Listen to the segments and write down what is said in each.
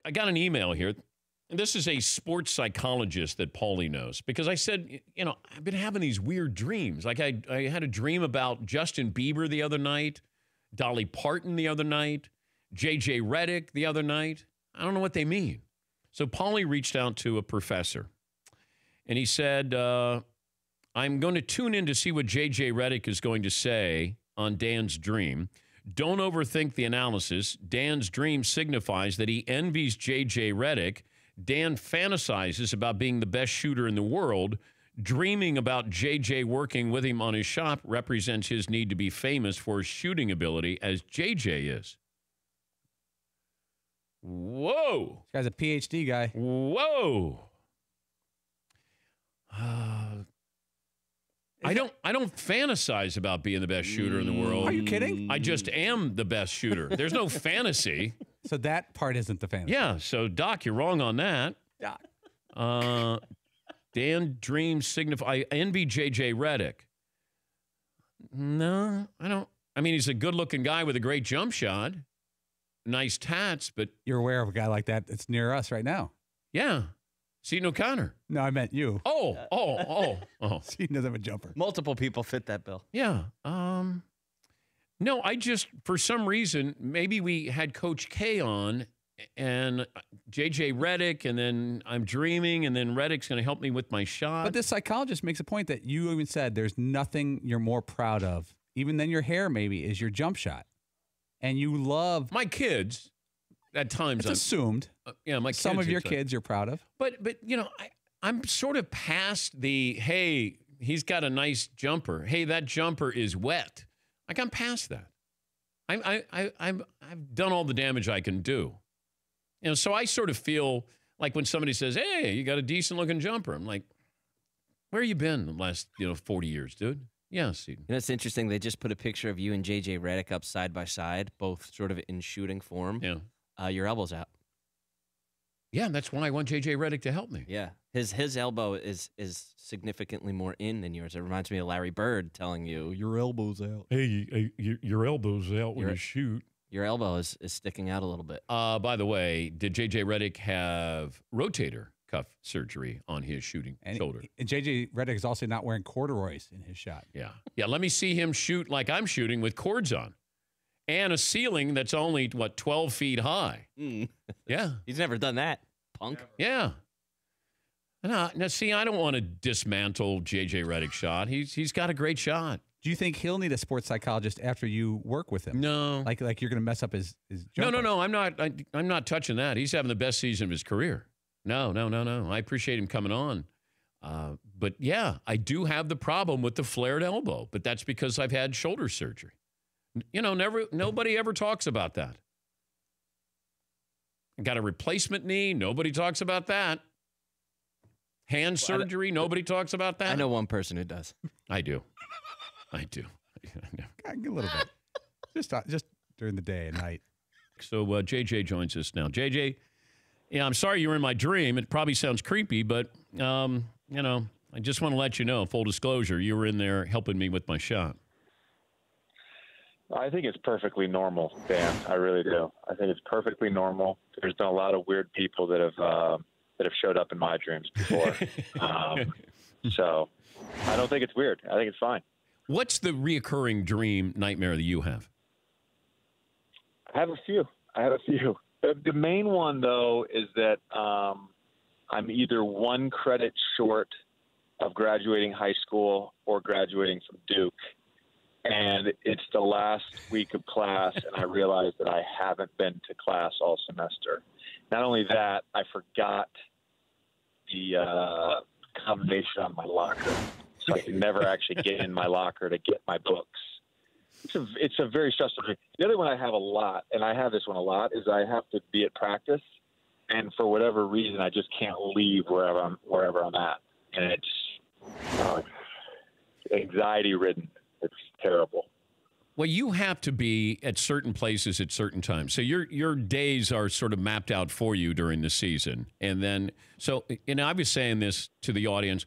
I got an email here. And this is a sports psychologist that Paulie knows. Because I said, I've been having these weird dreams. Like I had a dream about Justin Bieber the other night, Dolly Parton the other night, J.J. Redick the other night. I don't know what they mean. So Paulie reached out to a professor. And he said, I'm going to tune in to see what J.J. Redick is going to say on Dan's dream. Don't overthink the analysis. Dan's dream signifies that he envies J.J. Redick. Dan fantasizes about being the best shooter in the world. Dreaming about J.J. working with him on his shop represents his need to be famous for his shooting ability, as J.J. is. Whoa. This guy's a PhD guy. Whoa. I don't fantasize about being the best shooter in the world. Are you kidding? I just am the best shooter. There's no fantasy. So that part isn't the fantasy. Yeah, so Doc, you're wrong on that. Doc. Dan dreams signify. I envy J.J. Redick. No, I don't. I mean, he's a good-looking guy with a great jump shot. Nice tats, but... You're aware of a guy like that that's near us right now. Yeah. Seton O'Connor. No, I meant you. Oh. Seton doesn't have a jumper. Multiple people fit that bill. Yeah. No, I just, for some reason, maybe we had Coach K on and J.J. Redick, and then I'm dreaming, and then Reddick's going to help me with my shot. But this psychologist makes a point that you even said there's nothing you're more proud of, even than your hair maybe, is your jump shot. And you love... My kids, at times... It's assumed. Yeah, my kids. Some of your kids you're proud of. But I'm sort of past the, hey, he's got a nice jumper. Hey, that jumper is wet. Like, I'm past that. I've done all the damage I can do. So I sort of feel like when somebody says, hey, you got a decent-looking jumper. I'm like, where you been the last, 40 years, dude? Yeah, Seton. It's interesting. They just put a picture of you and J.J. Redick up side by side, both sort of in shooting form. Yeah. Your elbow's out. Yeah, that's why I want J.J. Redick to help me. Yeah. His elbow is significantly more in than yours. It reminds me of Larry Bird telling you, your elbow's out. Hey, your elbow's out when you shoot. Your elbow is sticking out a little bit. By the way, did J.J. Redick have rotator cuff surgery on his shooting shoulder? And J.J. Redick is also not wearing corduroys in his shot. Yeah. Yeah, let me see him shoot like I'm shooting with cords on. And a ceiling that's only, 12 feet high. Yeah. He's never done that, punk. Yeah. Now, see, I don't want to dismantle J.J. Redick's shot. He's got a great shot. Do you think he'll need a sports psychologist after you work with him? No. Like you're going to mess up his jumper? No. I'm not touching that. He's having the best season of his career. No. I appreciate him coming on. But, yeah, I do have the problem with the flared elbow. But that's because I've had shoulder surgery. Nobody ever talks about that. I got a replacement knee. Nobody talks about that. Hand surgery. Nobody talks about that. I know one person who does. I do. A little bit. Just during the day and night. So JJ joins us now. JJ, yeah, I'm sorry you were in my dream. It probably sounds creepy, but I just want to let you know, full disclosure, you were in there helping me with my shot. I think it's perfectly normal, Dan. I really do. I think it's perfectly normal. There's been a lot of weird people that have showed up in my dreams before. So I don't think it's weird. I think it's fine. What's the reoccurring dream nightmare that you have? I have a few. The main one, though, is that I'm either one credit short of graduating high school or graduating from Duke. And it's the last week of class, and I realize that I haven't been to class all semester. Not only that, I forgot the combination on my locker. So I can never actually get in my locker to get my books. It's a very stressful dream. The other one I have a lot, and I have this one a lot, is I have to be at practice, and for whatever reason, I just can't leave wherever I'm at. And it's anxiety-ridden. It's terrible. Well, you have to be at certain places at certain times. So your days are sort of mapped out for you during the season. And then, I was saying this to the audience,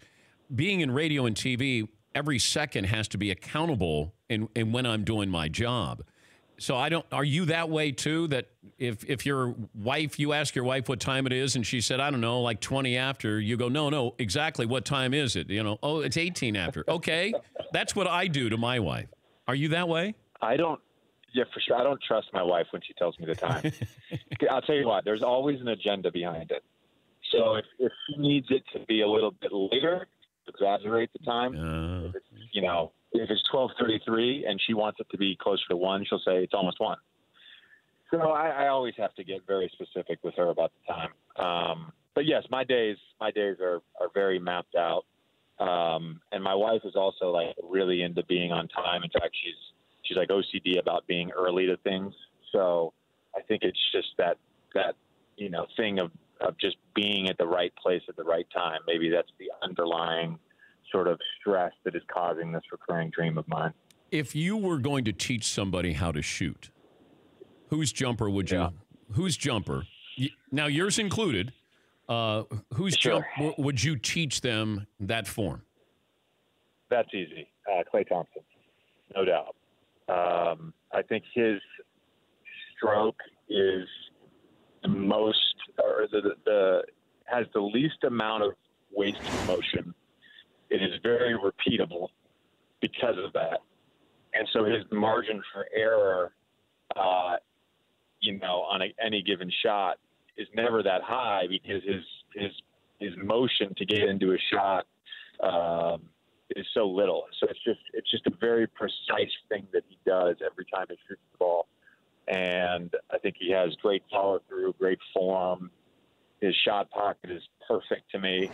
being in radio and TV, every second has to be accountable in when I'm doing my job. So I don't. Are you that way too? That if your wife, you ask your wife what time it is, and she said, I don't know, like 20 after. You go, no, exactly. What time is it? Oh, it's 18 after. Okay, that's what I do to my wife. Are you that way? I don't. Yeah, for sure. I don't trust my wife when she tells me the time. I'll tell you what. There's always an agenda behind it. So if she needs it to be a little bit later, exaggerate the time. If it's 12:33 and she wants it to be closer to 1, she'll say it's almost 1. So I always have to get very specific with her about the time. But yes, my days are very mapped out. And my wife is also like really into being on time. In fact, she's like OCD about being early to things. So I think it's just that thing of just being at the right place at the right time. Maybe that's the underlying sort of stress that is causing this recurring dream of mine. If you were going to teach somebody how to shoot, whose jumper would you? Yeah. Whose jumper? Now yours included. Whose Sure. jumper would you teach them that form? That's easy. Klay Thompson, no doubt. I think his stroke is the most, or has the least amount of wasted motion. It is very repeatable because of that. And so his margin for error, on any given shot is never that high because his motion to get into a shot is so little. So it's just a very precise thing that he does every time he shoots the ball. And I think he has great follow through, great form. His shot pocket is perfect to me.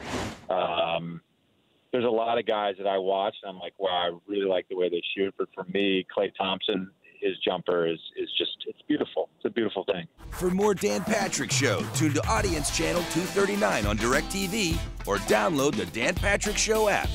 There's a lot of guys that I watch, and I'm like, wow, I really like the way they shoot. But for me, Klay Thompson, his jumper is just, it's beautiful. It's a beautiful thing. For more Dan Patrick Show, tune to Audience Channel 239 on DirecTV or download the Dan Patrick Show app.